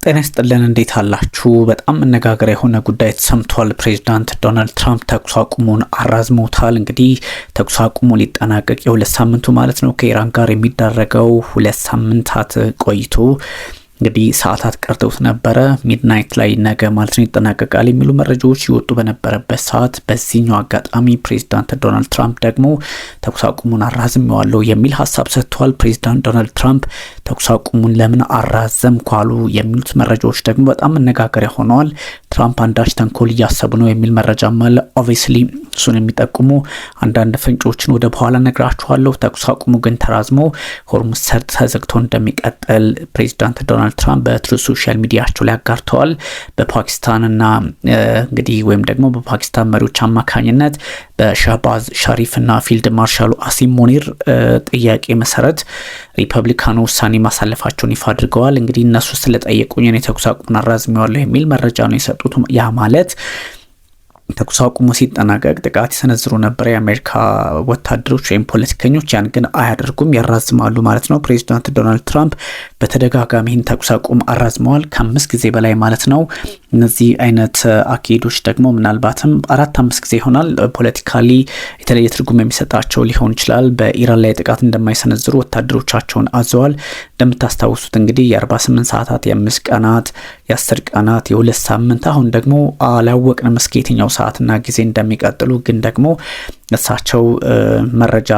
ጤና ይስጥልን እንዴት አላችሁ? በጣም መነጋገሪያ የሆነ ጉዳይ ተሰምቷል። ፕሬዚዳንት ዶናልድ ትራምፕ ተኩስ አቁሙን አራዝመውታል። እንግዲህ ተኩስ አቁሙ ሊጠናቀቅ የሁለት ሳምንቱ ማለት ነው ከኢራን ጋር የሚደረገው 2 ሳምንታት ቆይቶ እንግዲህ ሰዓታት ቀርተውት ነበረ። ሚድናይት ላይ ነገ ማለት ነው ይጠናቀቃል የሚሉ መረጃዎች ይወጡ በነበረበት ሰዓት በዚህኛው አጋጣሚ ፕሬዚዳንት ዶናልድ ትራምፕ ደግሞ ተኩስ አቁሙን አራዝመዋለሁ የሚል ሀሳብ ሰጥተዋል። ፕሬዚዳንት ዶናልድ ትራምፕ ተኩስ አቁሙን ለምን አራዘም ኳሉ የሚሉት መረጃዎች ደግሞ በጣም መነጋገሪያ ሆነዋል። ትራምፕ አንዳች ተንኮል እያሰቡ ነው የሚል መረጃም አለ። ኦብቪየስሊ እሱን የሚጠቁሙ አንዳንድ ፍንጮችን ወደ በኋላ ነግራችኋለሁ። ተኩስ አቁሙ ግን ተራዝሞ ሆርሙዝ ሰርጥ ተዘግቶ እንደሚቀጥል ፕሬዚዳንት ዶናልድ ትራምፕ በትሩ ሶሻል ሚዲያቸው ላይ አጋርተዋል። በፓኪስታንና እንግዲህ ወይም ደግሞ በፓኪስታን መሪዎች አማካኝነት በሻህባዝ ሻሪፍና ፊልድ ማርሻሉ አሲም ሙኒር ጥያቄ መሰረት ሪፐብሊካኑ ውሳኔ ማሳለፋቸውን ይፋ አድርገዋል። እንግዲህ እነሱ ስለጠየቁኝ እኔ ተኩስ አቁሙን አራዝሜዋለሁ የሚል መረጃ ነው የሰጡት። ያ ማለት ተኩስ አቁሙ ሲጠናቀቅ ጥቃት ይሰነዝሩ ነበር የአሜሪካ ወታደሮች ወይም ፖለቲከኞች። ያን ግን አያደርጉም፣ ያራዝማሉ ማለት ነው። ፕሬዚዳንት ዶናልድ ትራምፕ በተደጋጋሚ ይህን ተኩስ አቁም አራዝመዋል፣ ከ5 ጊዜ በላይ ማለት ነው። እነዚህ አይነት አካሄዶች ደግሞ ምናልባትም 4-5 ጊዜ ይሆናል። ፖለቲካሊ የተለየ ትርጉም የሚሰጣቸው ሊሆን ይችላል። በኢራን ላይ ጥቃት እንደማይሰነዝሩ ወታደሮቻቸውን አዘዋል። እንደምታስታውሱት እንግዲህ የ48 ሰዓታት፣ የ5 ቀናት፣ የ10 ቀናት፣ የ2 ሳምንት አሁን ደግሞ አላወቅንም እስከ የትኛው ሰዓትና ጊዜ እንደሚቀጥሉ። ግን ደግሞ እሳቸው መረጃ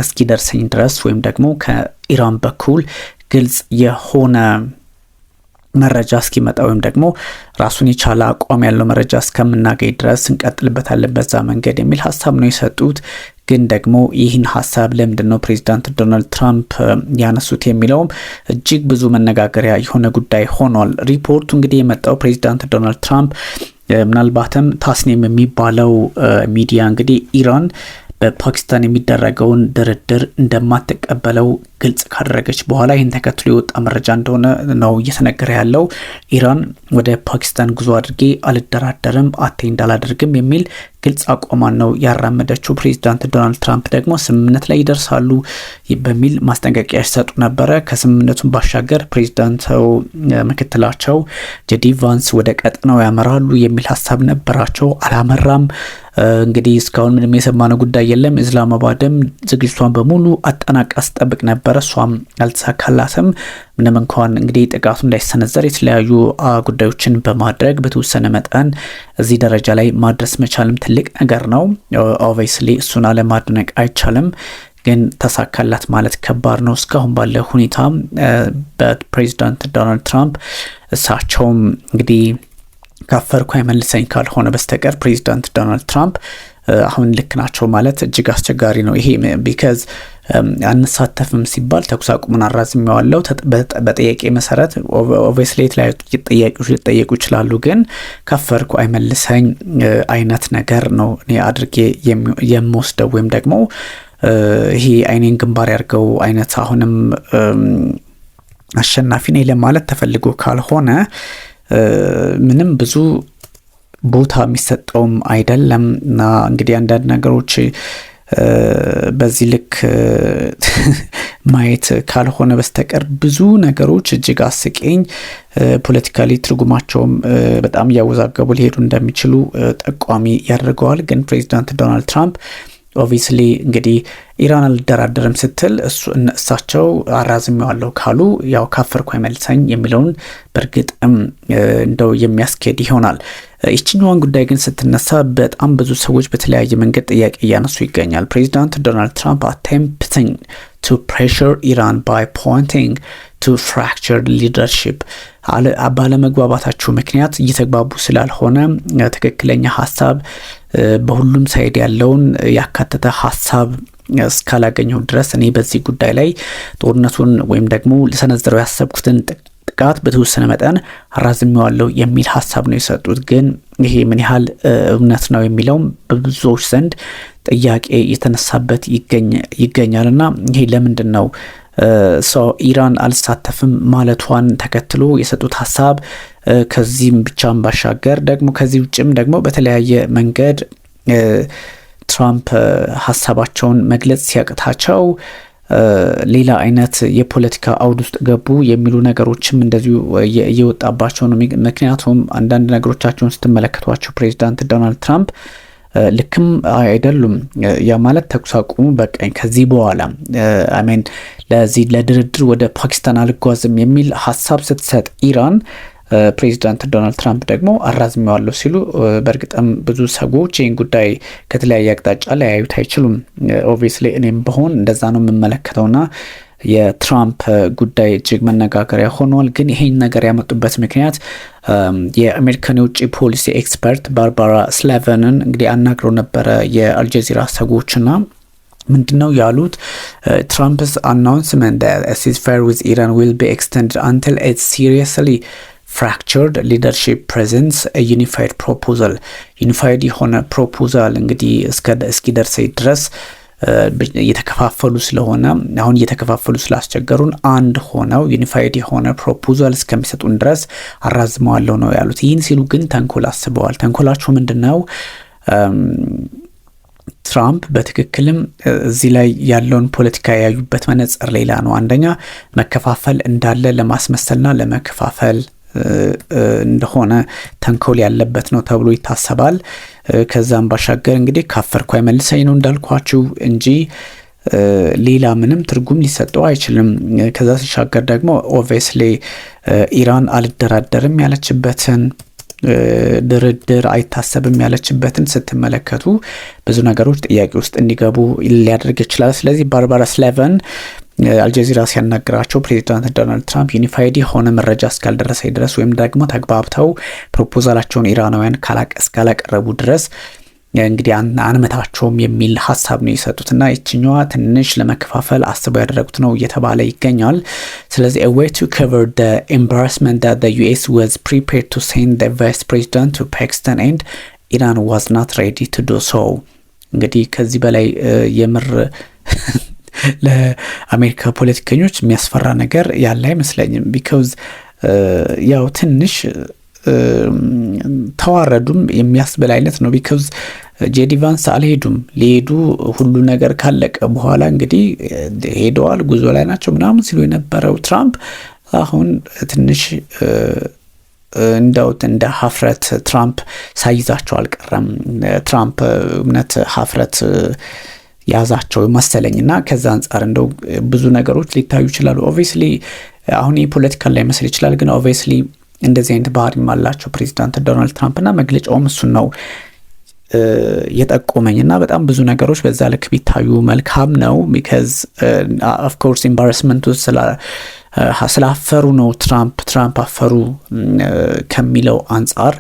እስኪደርሰኝ ድረስ ወይም ደግሞ ከኢራን በኩል ግልጽ የሆነ መረጃ እስኪመጣ ወይም ደግሞ ራሱን የቻለ አቋም ያለው መረጃ እስከምናገኝ ድረስ እንቀጥልበታለን በዛ መንገድ የሚል ሀሳብ ነው የሰጡት። ግን ደግሞ ይህን ሀሳብ ለምንድን ነው ፕሬዚዳንት ዶናልድ ትራምፕ ያነሱት የሚለውም እጅግ ብዙ መነጋገሪያ የሆነ ጉዳይ ሆኗል። ሪፖርቱ እንግዲህ የመጣው ፕሬዚዳንት ዶናልድ ትራምፕ ምናልባትም ታስኒም የሚባለው ሚዲያ እንግዲህ ኢራን በፓኪስታን የሚደረገውን ድርድር እንደማትቀበለው ግልጽ ካደረገች በኋላ ይህን ተከትሎ የወጣ መረጃ እንደሆነ ነው እየተነገረ ያለው። ኢራን ወደ ፓኪስታን ጉዞ አድርጌ አልደራደርም፣ አቴንድ አላደርግም የሚል ግልጽ አቋሟን ነው ያራመደችው። ፕሬዚዳንት ዶናልድ ትራምፕ ደግሞ ስምምነት ላይ ይደርሳሉ በሚል ማስጠንቀቂያ ሲሰጡ ነበረ። ከስምምነቱን ባሻገር ፕሬዚዳንታው ምክትላቸው ጄዲ ቫንስ ወደ ቀጠናው ያመራሉ የሚል ሀሳብ ነበራቸው። አላመራም። እንግዲህ እስካሁን ምንም የሰማነው ጉዳይ የለም። ኢስላማባድም ዝግጅቷን በሙሉ አጠናቃ ስጠብቅ ነበረ፣ እሷም አልተሳካላትም። ምንም እንኳን እንግዲህ ጥቃቱ እንዳይሰነዘር የተለያዩ ጉዳዮችን በማድረግ በተወሰነ መጠን እዚህ ደረጃ ላይ ማድረስ መቻልም ትልቅ ነገር ነው። ኦብቪየስሊ እሱን አለማድነቅ አይቻልም። ግን ተሳካላት ማለት ከባድ ነው። እስካሁን ባለ ሁኔታ በፕሬዚዳንት ዶናልድ ትራምፕ እሳቸውም እንግዲህ ካፈርኩ አይመልሰኝ ካልሆነ በስተቀር ፕሬዚዳንት ዶናልድ ትራምፕ አሁን ልክ ናቸው ማለት እጅግ አስቸጋሪ ነው። ይሄ ቢካዝ አንሳተፍም ሲባል ተኩስ አቁሙን አራዝሜዋለሁ በጥያቄ መሰረት ኦብቪየስሊ የተለያዩ ጥያቄዎች ሊጠየቁ ይችላሉ። ግን ካፈርኩ አይመልሰኝ አይነት ነገር ነው እኔ አድርጌ የምወስደው ወይም ደግሞ ይሄ አይኔን ግንባር ያርገው አይነት አሁንም አሸናፊ ነኝ ለማለት ተፈልጎ ካልሆነ ምንም ብዙ ቦታ የሚሰጠውም አይደለም። እና እንግዲህ አንዳንድ ነገሮች በዚህ ልክ ማየት ካልሆነ በስተቀር ብዙ ነገሮች እጅግ አስቂኝ ፖለቲካሊ ትርጉማቸውም በጣም እያወዛገቡ ሊሄዱ እንደሚችሉ ጠቋሚ ያደርገዋል። ግን ፕሬዚዳንት ዶናልድ ትራምፕ ኦብቪየስሊ እንግዲህ ኢራን አልደራደርም ስትል እሳቸው አራዝሜዋለሁ ካሉ ያው ካፈርኩ አይመልሰኝ የሚለውን በእርግጥም እንደው የሚያስኬድ ይሆናል። ይችኛዋን ጉዳይ ግን ስትነሳ በጣም ብዙ ሰዎች በተለያየ መንገድ ጥያቄ እያነሱ ይገኛል። ፕሬዚዳንት ዶናልድ ትራምፕ attempting to pressure Iran by pointing to fractured leadership ባለመግባባታቸው ምክንያት እየተግባቡ ስላልሆነ ትክክለኛ ሀሳብ በሁሉም ሳይድ ያለውን ያካተተ ሀሳብ እስካላገኘው ድረስ እኔ በዚህ ጉዳይ ላይ ጦርነቱን ወይም ደግሞ ለሰነዘረው ያሰብኩትን ጥቃት በተወሰነ መጠን አራዝሜዋለሁ የሚል ሀሳብ ነው የሰጡት። ግን ይሄ ምን ያህል እውነት ነው የሚለውም በብዙዎች ዘንድ ጥያቄ የተነሳበት ይገኛልና ይሄ ለምንድን ነው ኢራን አልሳተፍም ማለቷን ተከትሎ የሰጡት ሀሳብ ከዚህም ብቻም ባሻገር ደግሞ ከዚህ ውጭም ደግሞ በተለያየ መንገድ ትራምፕ ሀሳባቸውን መግለጽ ሲያቅታቸው ሌላ አይነት የፖለቲካ አውድ ውስጥ ገቡ የሚሉ ነገሮችም እንደዚሁ እየወጣባቸው ነው። ምክንያቱም አንዳንድ ነገሮቻቸውን ስትመለከቷቸው ፕሬዚዳንት ዶናልድ ትራምፕ ልክም አይደሉም። ያ ማለት ተኩስ አቁሙ በቃኝ ከዚህ በኋላ አሜን ለዚህ ለድርድር ወደ ፓኪስታን አልጓዝም የሚል ሀሳብ ስትሰጥ ኢራን ፕሬዚዳንት ዶናልድ ትራምፕ ደግሞ አራዝመዋለሁ ሲሉ በእርግጥም ብዙ ሰዎች ይህን ጉዳይ ከተለያየ አቅጣጫ ላይ ያዩት አይችሉም። ኦብቪየስሊ እኔም በሆን እንደዛ ነው የምመለከተውና የትራምፕ ጉዳይ እጅግ መነጋገሪያ ሆኗል። ግን ይሄን ነገር ያመጡበት ምክንያት የአሜሪካን የውጭ ፖሊሲ ኤክስፐርት ባርባራ ስላቨንን እንግዲህ አናግረው ነበረ የአልጀዚራ ሰዎችና ምንድነው ያሉት? ትራምፕስ አናውንስመንት that a ceasefire with Iran will be extended until it seriously fractured leadership presents a unified proposal ዩኒፋይድ የሆነ ፕሮፖዛል እንግዲህ እስኪደርስ ድረስ እየተከፋፈሉ ስለሆነ አሁን እየተከፋፈሉ ስላስቸገሩን አንድ ሆነው ዩኒፋይድ የሆነ ፕሮፖዛል እስከሚሰጡን ድረስ አራዝመዋለሁ ነው ያሉት። ይህን ሲሉ ግን ተንኮል አስበዋል። ተንኮላቸው ምንድነው? ትራምፕ በትክክልም እዚህ ላይ ያለውን ፖለቲካ ያዩበት መነጽር ሌላ ነው። አንደኛ መከፋፈል እንዳለ ለማስመሰልና ለመከፋፈል እንደሆነ ተንኮል ያለበት ነው ተብሎ ይታሰባል። ከዛም ባሻገር እንግዲህ ካፈርኩ አይመልሰኝ ነው እንዳልኳችሁ እንጂ ሌላ ምንም ትርጉም ሊሰጠው አይችልም። ከዛ ሲሻገር ደግሞ ኦብቪየስሊ ኢራን አልደራደርም ያለችበትን ድርድር አይታሰብም ያለችበትን ስትመለከቱ ብዙ ነገሮች ጥያቄ ውስጥ እንዲገቡ ሊያደርግ ይችላል። ስለዚህ ባርባራ ስላቨን አልጀዚራ ሲያናግራቸው ፕሬዚዳንት ዶናልድ ትራምፕ ዩኒፋይድ የሆነ መረጃ እስካልደረሰ ድረስ ወይም ደግሞ ተግባብተው ፕሮፖዛላቸውን ኢራናውያን እስካላቀረቡ ድረስ እንግዲህ አንመታቸውም የሚል ሀሳብ ነው የሰጡትና ይችኛዋ ትንሽ ለመከፋፈል አስበው ያደረጉት ነው እየተባለ ይገኛል። ስለዚህ a way to cover the embarrassment that the US was prepared to send the vice president to Pakistan and Iran was not ready to do so። እንግዲህ ከዚህ በላይ የምር ለአሜሪካ ፖለቲከኞች የሚያስፈራ ነገር ያለ አይመስለኝም። ቢካዝ ያው ትንሽ ተዋረዱም የሚያስበል አይነት ነው። ቢካዝ ጄዲ ቫንስ አልሄዱም። ሊሄዱ ሁሉ ነገር ካለቀ በኋላ እንግዲህ ሄደዋል፣ ጉዞ ላይ ናቸው ምናምን ሲሉ የነበረው ትራምፕ አሁን ትንሽ እንደውት እንደ ሀፍረት ትራምፕ ሳይዛቸው አልቀረም። ትራምፕ እምነት ሀፍረት ያዛቸው መሰለኝና ከዛ አንፃር እንደው ብዙ ነገሮች ሊታዩ ይችላሉ። ኦብቪየስሊ አሁን የፖለቲካል ላይ መስል ይችላል፣ ግን ኦብቪየስሊ እንደዚህ አይነት ባህሪም አላቸው ፕሬዚዳንት ዶናልድ ትራምፕና መግለጫውም እሱን ነው የጠቆመኝና በጣም ብዙ ነገሮች በዛ ልክ ቢታዩ መልካም ነው። ቢካዝ ኦፍ ኮርስ ኤምባራስመንቱ ስላፈሩ ነው ትራምፕ አፈሩ ከሚለው አንፃር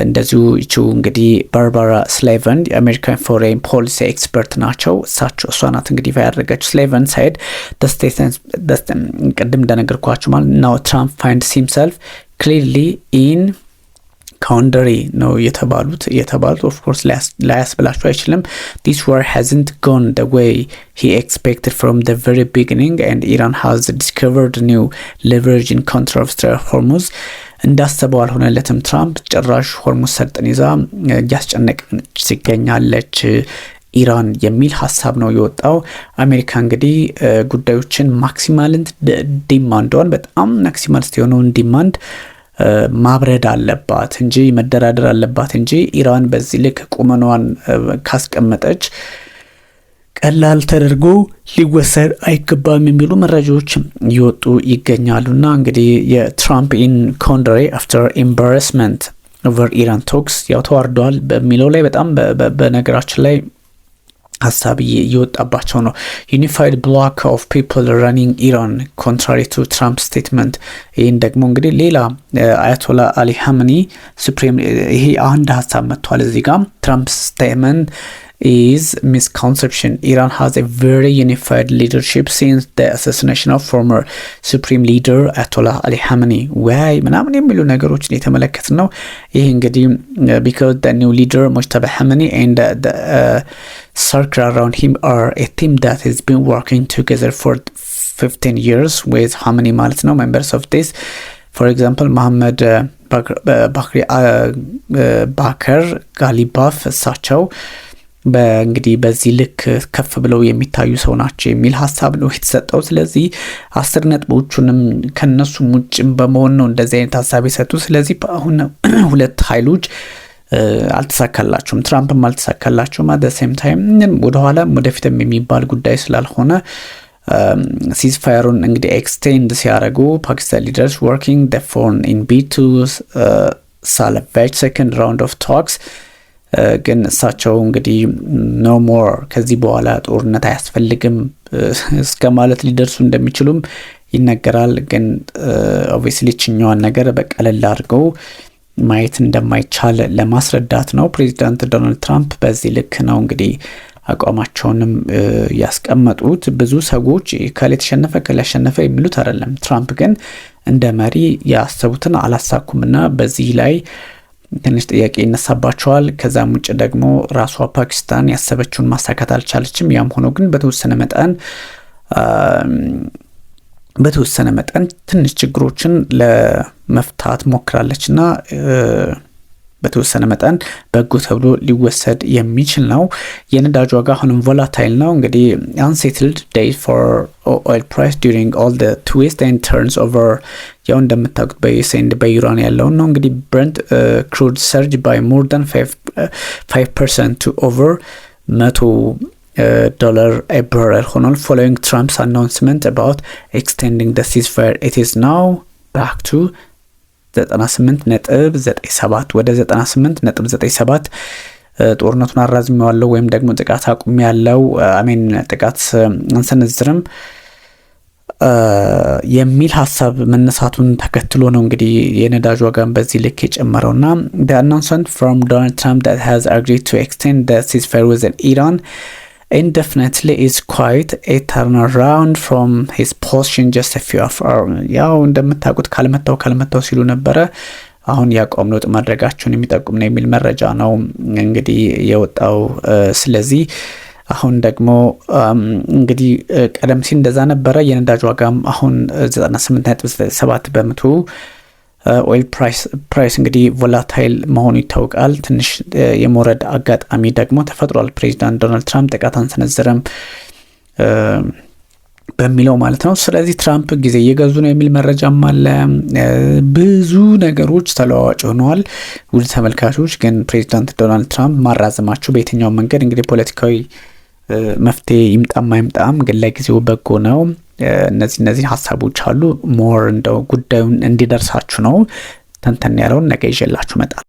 እንደዚሁ ይቺው እንግዲህ ባርባራ ስላቨን የአሜሪካን ፎሬን ፖሊሲ ኤክስፐርት ናቸው። እሷ ናት እንግዲህ ያደረገችው። ስላቨን ሳይድ ቅድም እንደነገርኳችሁ ማለት ነው ትራምፕ ፋይንድስ ሂምሰልፍ ክሊርሊ ኢን ካውንደሪ ነው የተባሉት ኦፍ ኮርስ ላያስብላችሁ አይችልም። this war hasn't gone the way he expected from the very beginning and Iran has discovered new leverage in control of Hormuz እንዳሰበው አልሆነለትም። ትራምፕ ጭራሽ ሆርሙዝ ሰርጥን ይዛ እያስጨነቀች ሲገኛለች ኢራን የሚል ሀሳብ ነው የወጣው። አሜሪካ እንግዲህ ጉዳዮችን ማክሲማል ዲማንዷን በጣም ማክሲማል የሆነውን ዲማንድ ማብረድ አለባት እንጂ መደራደር አለባት እንጂ ኢራን በዚህ ልክ ቁመኗን ካስቀመጠች ቀላል ተደርጎ ሊወሰድ አይገባም የሚሉ መረጃዎች ይወጡ ይገኛሉና እንግዲህ የትራምፕ ኢን ኮንደሬ አፍተር ኤምባራስመንት ኦቨር ኢራን ቶክስ ያው ተዋርዷል በሚለው ላይ በጣም በነገራችን ላይ ሀሳብ እየወጣባቸው ነው። ዩኒፋይድ ብሎክ ኦፍ ፒፕል ራኒንግ ኢራን ኮንትራሪ ቱ ትራምፕ ስቴትመንት። ይህን ደግሞ እንግዲህ ሌላ አያቶላ አሊ ሀመኒ ሱፕሪም ይሄ አንድ ሀሳብ መጥቷል እዚህ ጋር ትራምፕ ስቴትመንት is misconception. Iran has a very unified leadership since the assassination of former supreme leader Ayatollah Ali Khamenei. Why ምናምን የሚሉ ነገሮችን የተመለከትን ነው። ይህ እንግዲህ because the new leader Mojtaba Khamenei and the circle around him are a team that has been working together for 15 years with Khamenei ማለት ነው. Members of this, for example, Mohammed Bakr Ghalibaf እሳቸው እንግዲህ በዚህ ልክ ከፍ ብለው የሚታዩ ሰው ናቸው የሚል ሀሳብ ነው የተሰጠው። ስለዚህ 10 ነጥቦቹንም ከነሱም ውጭም በመሆን ነው እንደዚህ አይነት ሀሳብ የሰጡ። ስለዚህ አሁን ሁለት ኃይሎች አልተሳካላቸውም፣ ትራምፕም አልተሳካላቸውም። አት ሴም ታይም ወደኋላም ወደፊትም የሚባል ጉዳይ ስላልሆነ ሲዝፋየሩን እንግዲህ ኤክስቴንድ ሲያደርጉ ፓኪስታን ሊደርስ ወርኪንግ ደ ፎን ኢን ቢድ ቱ ሳልቫጅ ሰከንድ ራውንድ ኦፍ ቶክስ ግን እሳቸው እንግዲህ ኖ ሞር ከዚህ በኋላ ጦርነት አያስፈልግም እስከ ማለት ሊደርሱ እንደሚችሉም ይነገራል። ግን ኦብቪየስሊ ችኛዋን ነገር በቀለል አድርገው ማየት እንደማይቻል ለማስረዳት ነው ፕሬዚዳንት ዶናልድ ትራምፕ በዚህ ልክ ነው እንግዲህ አቋማቸውንም ያስቀመጡት። ብዙ ሰዎች ከለተሸነፈ ከለሸነፈ የሚሉት አይደለም። ትራምፕ ግን እንደ መሪ ያሰቡትን አላሳኩምና በዚህ ላይ ትንሽ ጥያቄ ይነሳባቸዋል። ከዛም ውጭ ደግሞ ራሷ ፓኪስታን ያሰበችውን ማሳካት አልቻለችም። ያም ሆኖ ግን በተወሰነ መጠን ትንሽ ችግሮችን ለመፍታት ሞክራለችና በተወሰነ መጠን በጎ ተብሎ ሊወሰድ የሚችል ነው። የነዳጅ ዋጋ አሁንም ቮላታይል ነው። እንግዲህ unsettled days for oil price during all the twists and turns over ያው እንደምታውቁት በዩኤስኤንድ በኢራን ያለው ነው። እንግዲህ Brent crude surged by more than 5% to over $100 a barrel ሆኗል following Trump's announcement about extending the ceasefire. It is now back to 98.97 ወደ 98.97 ጦርነቱን አራዝሜዋለሁ ወይም ደግሞ ጥቃት አቁሜያለሁ ጥቃት አንሰነዝርም የሚል ሀሳብ መነሳቱን ተከትሎ ነው እንግዲህ የነዳጅ ዋጋን በዚህ ልክ የጨመረውና the announcement from Donald Trump that has agreed to extend the ceasefire with Iran indefinitely is quite a turnaround from his position just a few hours. ያው እንደምታውቁት ካልመታው ሲሉ ነበረ። አሁን ያቆም ለውጥ ማድረጋቸውን የሚጠቁም ነው የሚል መረጃ ነው እንግዲህ የወጣው። ስለዚህ አሁን ደግሞ እንግዲህ ቀደም ሲል እንደዛ ነበረ። የነዳጅ ዋጋም አሁን 98.7 በመቶ ኦይል ፕራይስ እንግዲህ ቮላታይል መሆኑ ይታወቃል። ትንሽ የመውረድ አጋጣሚ ደግሞ ተፈጥሯል። ፕሬዚዳንት ዶናልድ ትራምፕ ጥቃት አንሰነዘረም በሚለው ማለት ነው። ስለዚህ ትራምፕ ጊዜ እየገዙ ነው የሚል መረጃም አለ። ብዙ ነገሮች ተለዋዋጭ ሆነዋል። ውድ ተመልካቾች ግን ፕሬዚዳንት ዶናልድ ትራምፕ ማራዘማቸው በየትኛው መንገድ እንግዲህ ፖለቲካዊ መፍትሄ ይምጣም ግን ለጊዜው በጎ ነው። እነዚህ ሀሳቦች አሉ። ሞር እንደው ጉዳዩን እንዲደርሳችሁ ነው ተንተን ያለውን ነገ ይዤላችሁ መጣል።